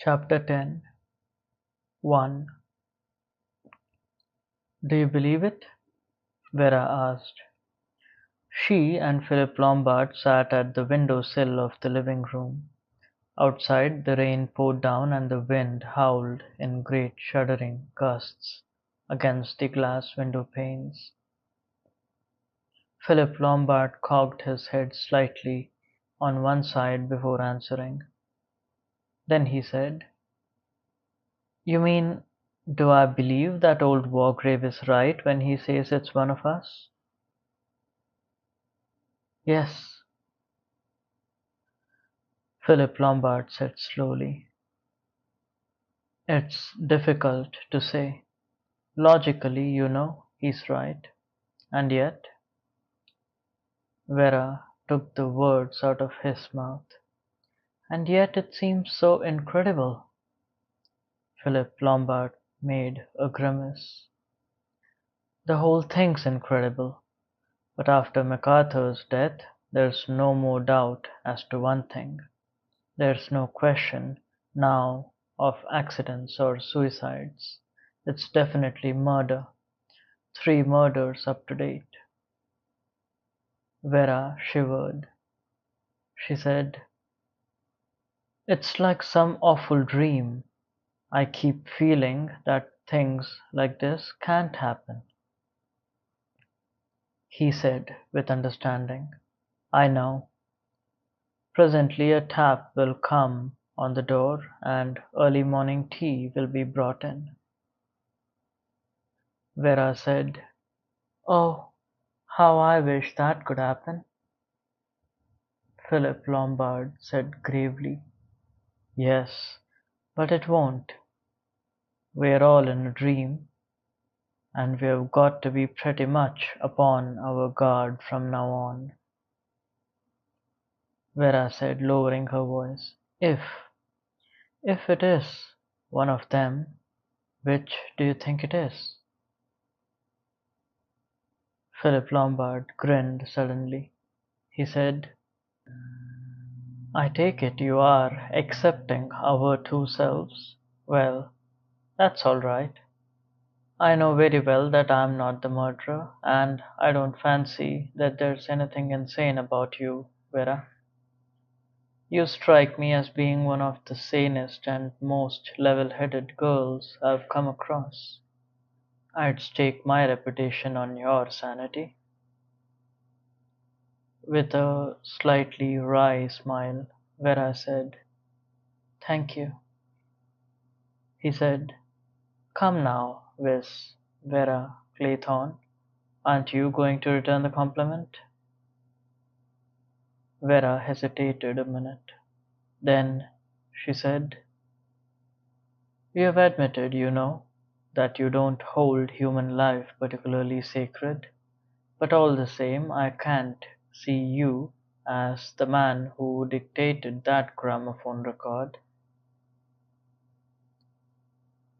Chapter 10. 1. Do you believe it? Vera asked. She and Philip Lombard sat at the window sill of the living room. Outside, the rain poured down and the wind howled in great shuddering gusts against the glass window panes. Philip Lombard cocked his head slightly on one side before answering. Then he said, You mean, do I believe that old Wargrave is right when he says it's one of us? Yes, Philip Lombard said slowly. It's difficult to say. Logically, he's right. And yet, Vera took the words out of his mouth. And yet it seems so incredible. Philip Lombard made a grimace. The whole thing's incredible. But after MacArthur's death, there's no more doubt as to one thing. There's no question now of accidents or suicides. It's definitely murder. 3 murders up to date. Vera shivered. She said, It's like some awful dream. I keep feeling that things like this can't happen. He said with understanding, I know. Presently a tap will come on the door and early morning tea will be brought in. Vera said, Oh, how I wish that could happen. Philip Lombard said gravely, Yes, but it won't. We're all in a dream, and we've got to be pretty much upon our guard from now on. Vera said, lowering her voice, If it is one of them, which do you think it is? Philip Lombard grinned suddenly. He said, I take it you are accepting our 2 selves. Well, that's all right. I know very well that I'm not the murderer, and I don't fancy that there's anything insane about you, Vera. You strike me as being one of the sanest and most level-headed girls I've come across. I'd stake my reputation on your sanity. With a slightly wry smile, Vera said, Thank you. He said, Come now, Miss Vera Claythorne. Aren't you going to return the compliment? Vera hesitated a minute. Then she said, You've admitted, that you don't hold human life particularly sacred, but all the same I can't see you as the man who dictated that gramophone record.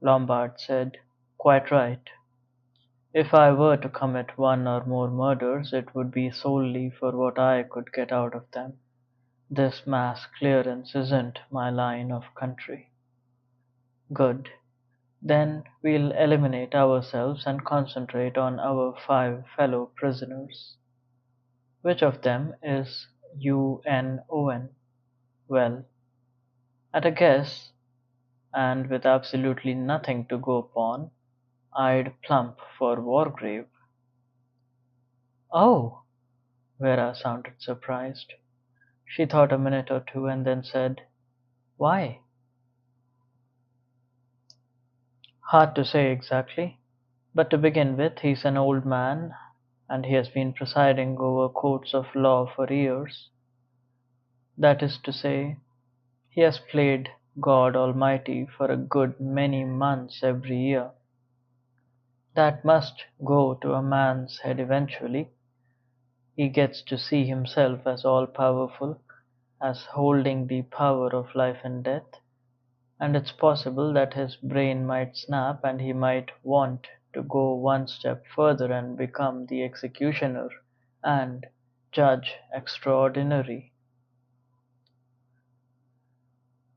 Lombard said, Quite right. If I were to commit 1 or more murders, it would be solely for what I could get out of them. This mass clearance isn't my line of country. Good. Then we'll eliminate ourselves and concentrate on our 5 fellow prisoners. Which of them is UNON? Well, at a guess, and with absolutely nothing to go upon, I'd plump for Wargrave. Oh! Vera sounded surprised. She thought a minute or two and then said, Why? Hard to say exactly. But to begin with, he's an old man, and he has been presiding over courts of law for years. That is to say, he has played God Almighty for a good many months every year. That must go to a man's head eventually. He gets to see himself as all powerful, as holding the power of life and death, and it's possible that his brain might snap and he might want to go one step further and become the executioner and judge extraordinary.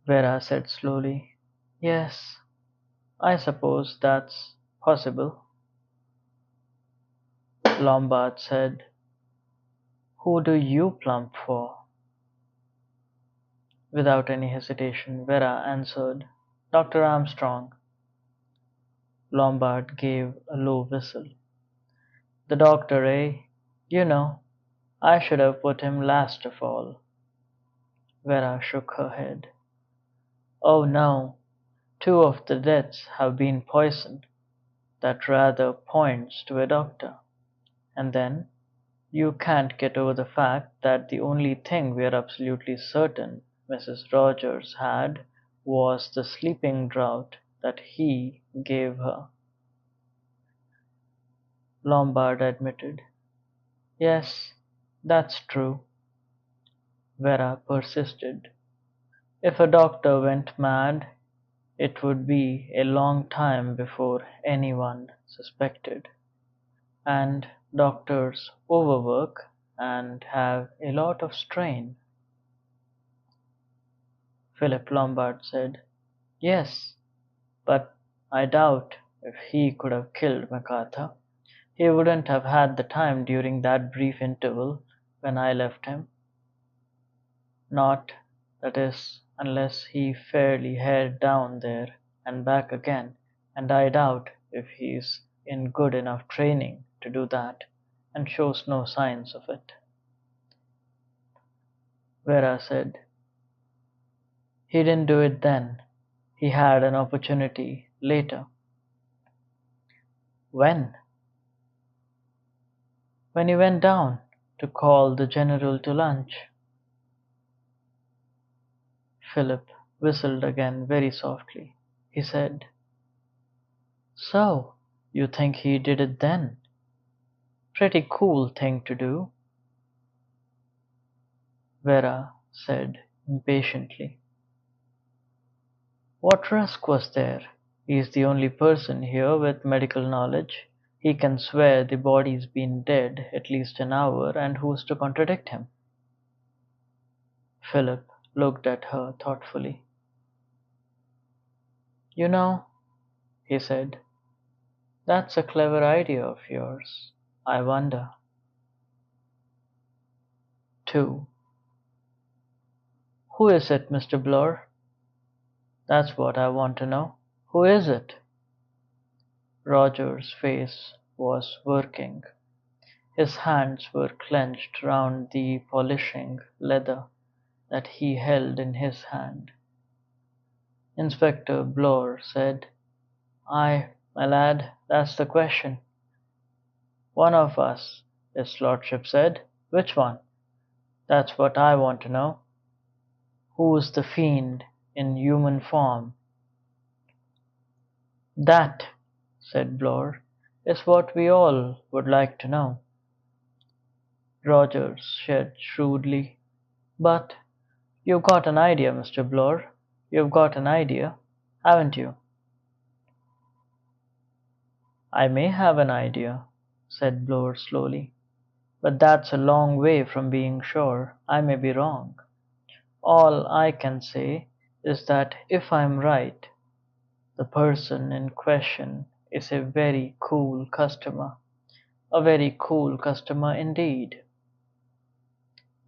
Vera said slowly, Yes, I suppose that's possible, Lombard said. Who do you plump for? Without any hesitation, Vera answered, Dr. Armstrong. Lombard gave a low whistle. The doctor, eh? You know, I should have put him last of all. Vera shook her head. Oh no, two of the deaths have been poison. That rather points to a doctor. And then, you can't get over the fact that the only thing we're absolutely certain Mrs. Rogers had was the sleeping draught that he gave her. Lombard admitted. Yes, that's true. Vera persisted. If a doctor went mad, it would be a long time before anyone suspected. And doctors overwork and have a lot of strain. Philip Lombard said, Yes, but I doubt if he could have killed Agatha. He wouldn't have had the time during that brief interval when I left him. Not, that is, unless he fairly headed down there and back again, and I doubt if he's in good enough training to do that, and shows no signs of it. Vera said, He didn't do it then. He had an opportunity later. When? When he went down to call the general to lunch. Philip whistled again very softly. He said, So, you think he did it then? Pretty cool thing to do, Vera said impatiently. What risk was there? He is the only person here with medical knowledge. He can swear the body's been dead at least an hour, and who's to contradict him? Philip looked at her thoughtfully. You know, he said, that's a clever idea of yours. I wonder. 2. Who is it, Mr. Blur? That's what I want to know. Who is it? Roger's face was working. His hands were clenched round the polishing leather that he held in his hand. Inspector Blore said, Aye, my lad, that's the question. One of us, his lordship said. Which one? That's what I want to know. Who's the fiend in human form? That, said Blore, is what we all would like to know. Rogers said shrewdly, But you've got an idea, Mr. Blore. You've got an idea, haven't you? I may have an idea, said Blore slowly, but that's a long way from being sure. I may be wrong. All I can say is that if I'm right, the person in question is a very cool customer. A very cool customer indeed.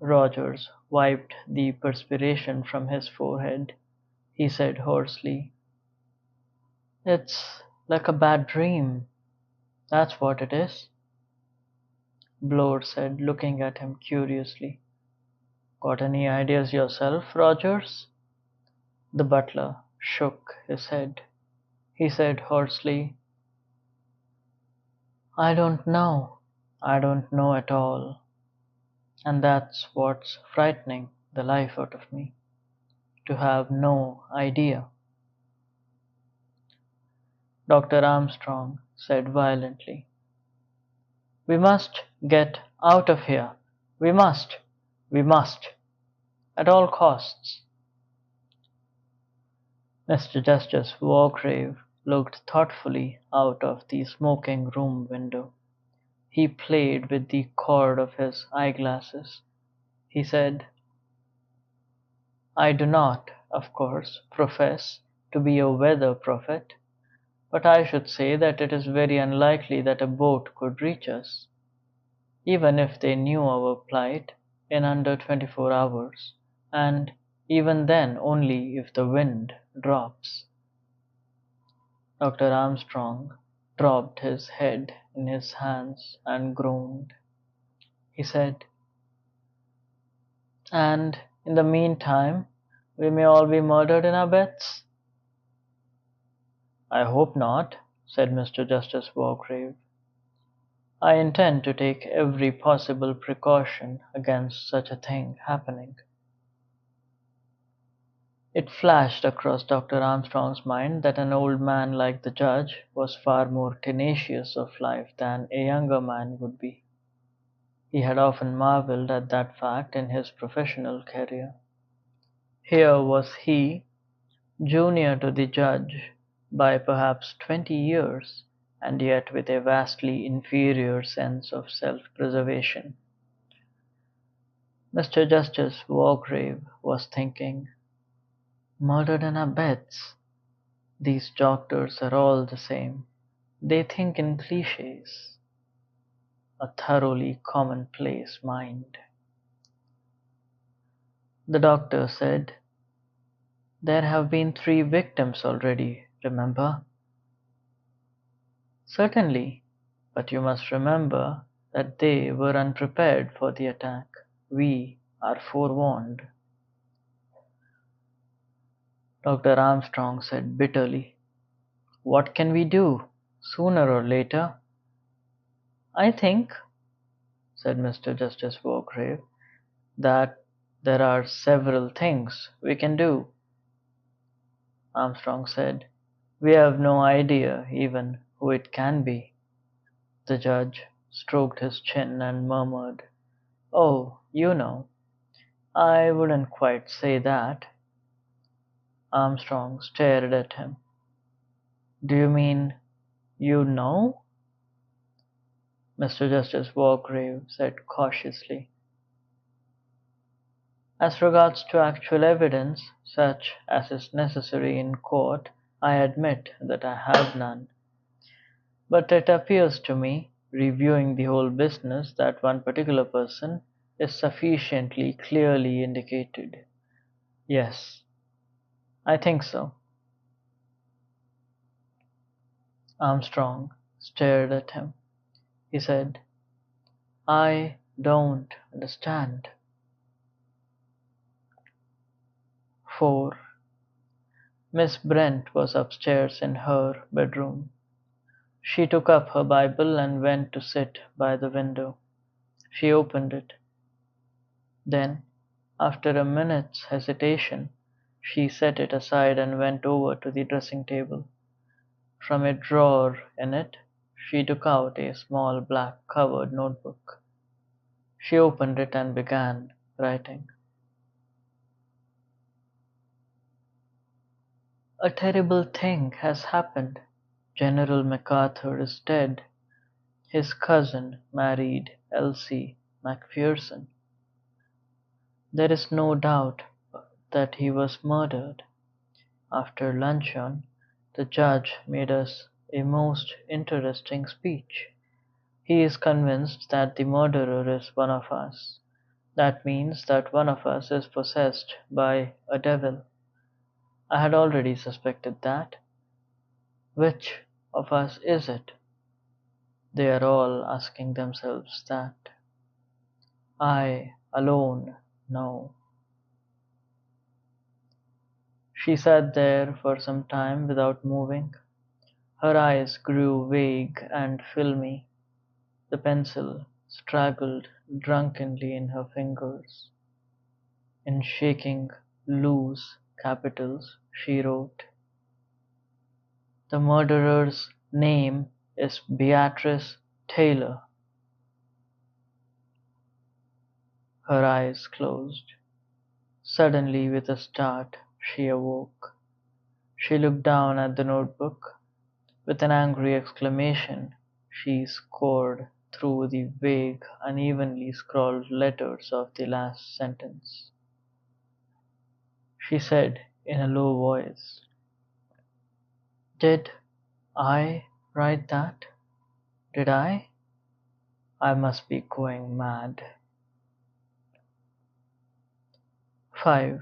Rogers wiped the perspiration from his forehead. He said hoarsely, It's like a bad dream. That's what it is. Blore said, looking at him curiously. Got any ideas yourself, Rogers? The butler shook his head. He said hoarsely, I don't know. I don't know at all. And that's what's frightening the life out of me. To have no idea. Dr. Armstrong said violently, We must get out of here. We must. We must. At all costs. Mr. Justice Wargrave looked thoughtfully out of the smoking room window. He played with the cord of his eyeglasses. He said, I do not, of course, profess to be a weather prophet, but I should say that it is very unlikely that a boat could reach us, even if they knew our plight, in under 24 hours, and even then only if the wind drops." Dr. Armstrong dropped his head in his hands and groaned. He said, "And in the meantime, we may all be murdered in our beds?" "I hope not," said Mr. Justice Wargrave. "I intend to take every possible precaution against such a thing happening." It flashed across Dr. Armstrong's mind that an old man like the judge was far more tenacious of life than a younger man would be. He had often marveled at that fact in his professional career. Here was he, junior to the judge by perhaps 20 years, and yet with a vastly inferior sense of self-preservation. Mr. Justice Wargrave was thinking, "Murdered in our beds. These doctors are all the same. They think in cliches. A thoroughly commonplace mind." The doctor said, "There have been 3 victims already, remember?" "Certainly, but you must remember that they were unprepared for the attack. We are forewarned." Dr. Armstrong said bitterly, "What can we do? Sooner or later—" "I think," said Mr. Justice Wargrave, "that there are several things we can do." Armstrong said, "We have no idea even who it can be." The judge stroked his chin and murmured, "Oh, you know, I wouldn't quite say that." Armstrong stared at him. "Do you mean you know?" Mr. Justice Wargrave said cautiously, "As regards to actual evidence, such as is necessary in court, I admit that I have none. But it appears to me, reviewing the whole business, that one particular person is sufficiently clearly indicated. Yes, I think so." Armstrong stared at him. He said, "I don't understand." 4. Miss Brent was upstairs in her bedroom. She took up her Bible and went to sit by the window. She opened it. Then, after a minute's hesitation, she set it aside and went over to the dressing table. From a drawer in it, she took out a small black covered notebook. She opened it and began writing. "A terrible thing has happened. General MacArthur is dead. His cousin married Elsie Macpherson. There is no doubt that he was murdered. After luncheon, the judge made us a most interesting speech. He is convinced that the murderer is one of us. That means that one of us is possessed by a devil. I had already suspected that. Which of us is it? They are all asking themselves that. I alone know." She sat there for some time without moving. Her eyes grew vague and filmy. The pencil straggled drunkenly in her fingers. In shaking, loose capitals she wrote, "The murderer's name is Beatrice Taylor." Her eyes closed. Suddenly, with a start, she awoke. She looked down at the notebook. With an angry exclamation, she scored through the vague, unevenly scrawled letters of the last sentence. She said in a low voice, Did I write that? Did I? I must be going mad. 5.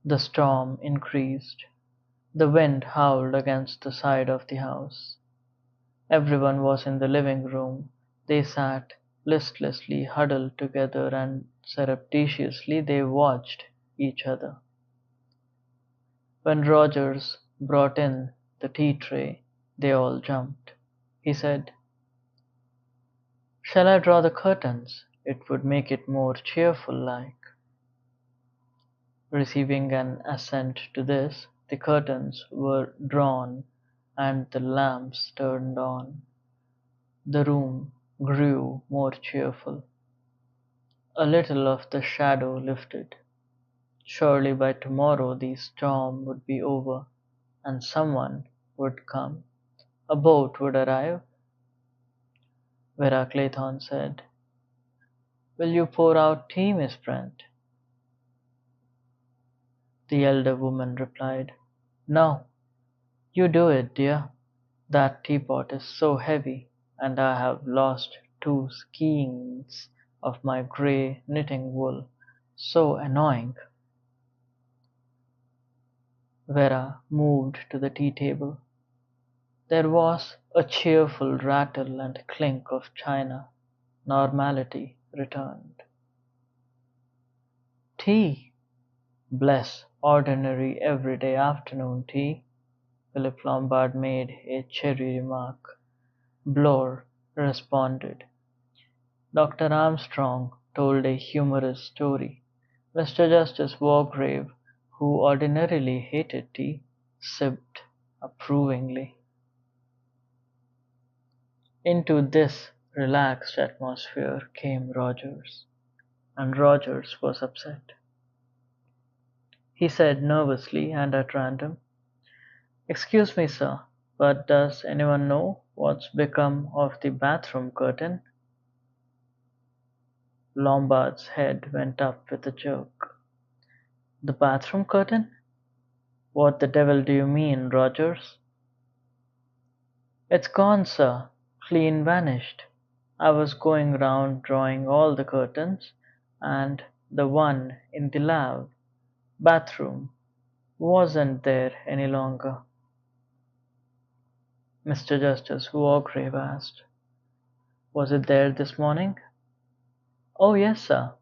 The storm increased. The wind howled against the side of the house. Everyone was in the living room. They sat listlessly huddled together and surreptitiously they watched each other. When Rogers brought in the tea tray, they all jumped. He said, "Shall I draw the curtains? It would make it more cheerful like." Receiving an assent to this, the curtains were drawn and the lamps turned on. The room grew more cheerful. A little of the shadow lifted. Surely by tomorrow the storm would be over, and someone would come. A boat would arrive. Vera Clayton said, "Will you pour out tea, Miss Brent?" The elder woman replied, "No, you do it, dear. That teapot is so heavy, and I have lost 2 skeins of my grey knitting wool. So annoying." Vera moved to the tea table. There was a cheerful rattle and clink of china. Normality returned. "Tea? Bless ordinary everyday afternoon tea," Philip Lombard made a cheery remark. Blore responded. Dr. Armstrong told a humorous story. Mr. Justice Wargrave, who ordinarily hated tea, sipped approvingly. Into this relaxed atmosphere came Rogers, and Rogers was upset. He said nervously and at random, "Excuse me, sir, but does anyone know what's become of the bathroom curtain?" Lombard's head went up with a jerk. "The bathroom curtain? What the devil do you mean, Rogers?" "It's gone, sir. Clean vanished. I was going round drawing all the curtains, and the one in the bathroom wasn't there any longer." Mr. Justice Wargrave asked, "Was it there this morning?" "Oh, yes, sir,"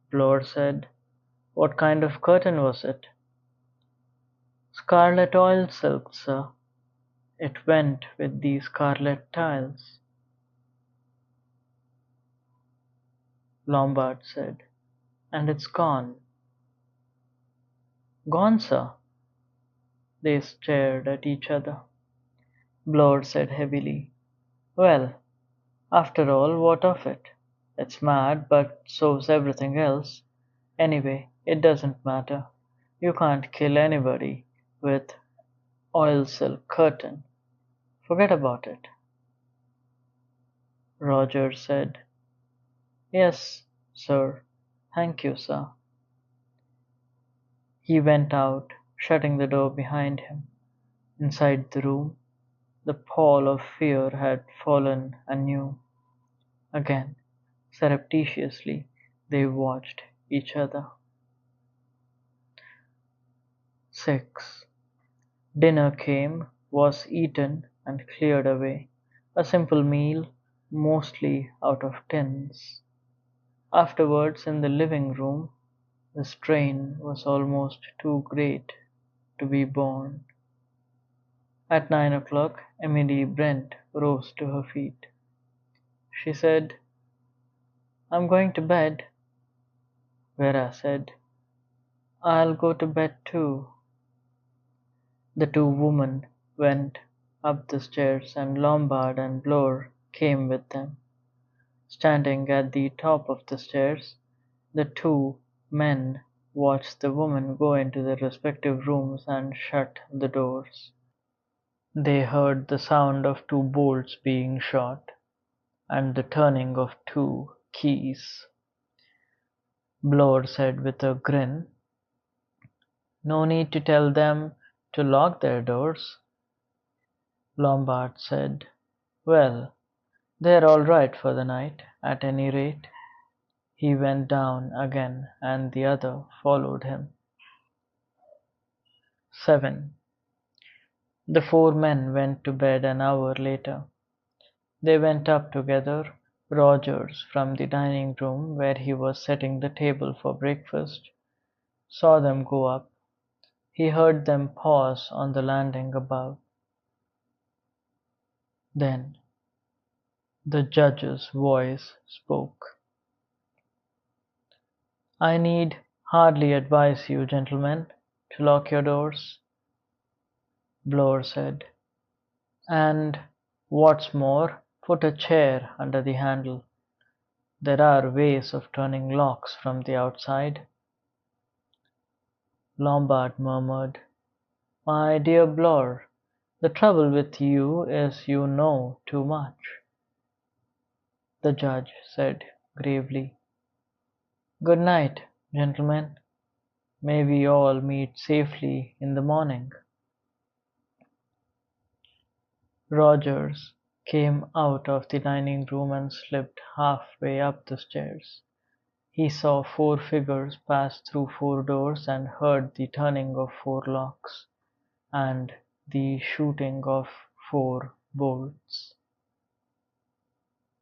Blore said. "What kind of curtain was it?" "Scarlet oil silk, sir. It went with the scarlet tiles." Lombard said, "And it's gone." "Gone, sir." They stared at each other. Blore said heavily, "Well, after all, what of it? It's mad, but so's everything else. Anyway, it doesn't matter. You can't kill anybody with oil silk curtain. Forget about it." Roger said, "Yes, sir. Thank you, sir." He went out, shutting the door behind him. Inside the room, the pall of fear had fallen anew. Again, surreptitiously, they watched each other. 6. Dinner came, was eaten, and cleared away. A simple meal, mostly out of tins. Afterwards, in the living room, the strain was almost too great to be borne. At 9 o'clock, Emily Brent rose to her feet. She said, "I'm going to bed." Vera said, "I'll go to bed too." The 2 women went up the stairs and Lombard and Blore came with them. Standing at the top of the stairs, the 2 men watched the women go into their respective rooms and shut the doors. They heard the sound of 2 bolts being shot, and the turning of 2 keys. Blore said with a grin, "No need to tell them To lock their doors, Lombard said. Well, they're all right for the night, at any rate. He went down again, and the other followed him. 7. The four men went to bed an hour later. They went up together. Rogers, from the dining room, where he was setting the table for breakfast, saw them go up. He heard them pause on the landing above. Then the judge's voice spoke. "I need hardly advise you, gentlemen, to lock your doors," Bloor said. "And, what's more, put a chair under the handle. There are ways of turning locks from the outside." Lombard murmured, "My dear Bloor, the trouble with you is you know too much." The judge said gravely, "Good night, gentlemen. May we all meet safely in the morning." Rogers came out of the dining room and slipped half-way up the stairs. He saw four figures pass through four doors and heard the turning of four locks, and the shooting of four bolts.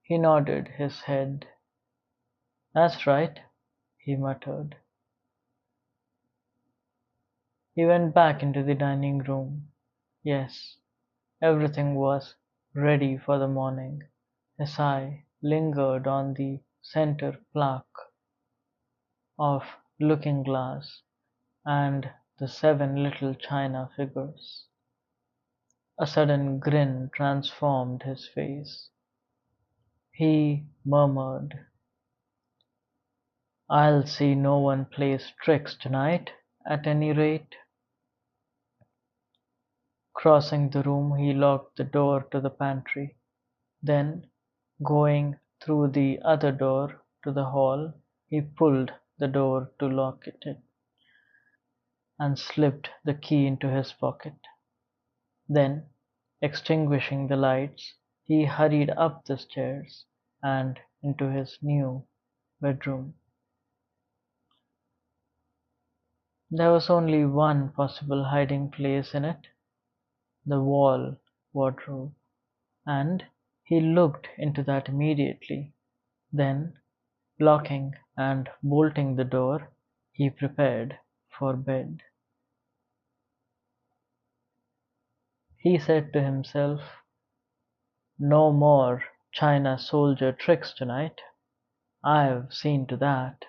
He nodded his head. "That's right," he muttered. He went back into the dining room. Yes, everything was ready for the morning. His eye lingered on the center plaque of looking-glass and the seven little china figures. A sudden grin transformed his face. He murmured, "I'll see no one plays tricks tonight, at any rate." Crossing the room, he locked the door to the pantry. Then, going through the other door to the hall, he pulled the door to lock it and slipped the key into his pocket. Then, extinguishing the lights, he hurried up the stairs and into his new bedroom. There was only one possible hiding place in it, the wall wardrobe, and he looked into that immediately. Then, locking and bolting the door, he prepared for bed. He said to himself, "No more China soldier tricks tonight. I've seen to that."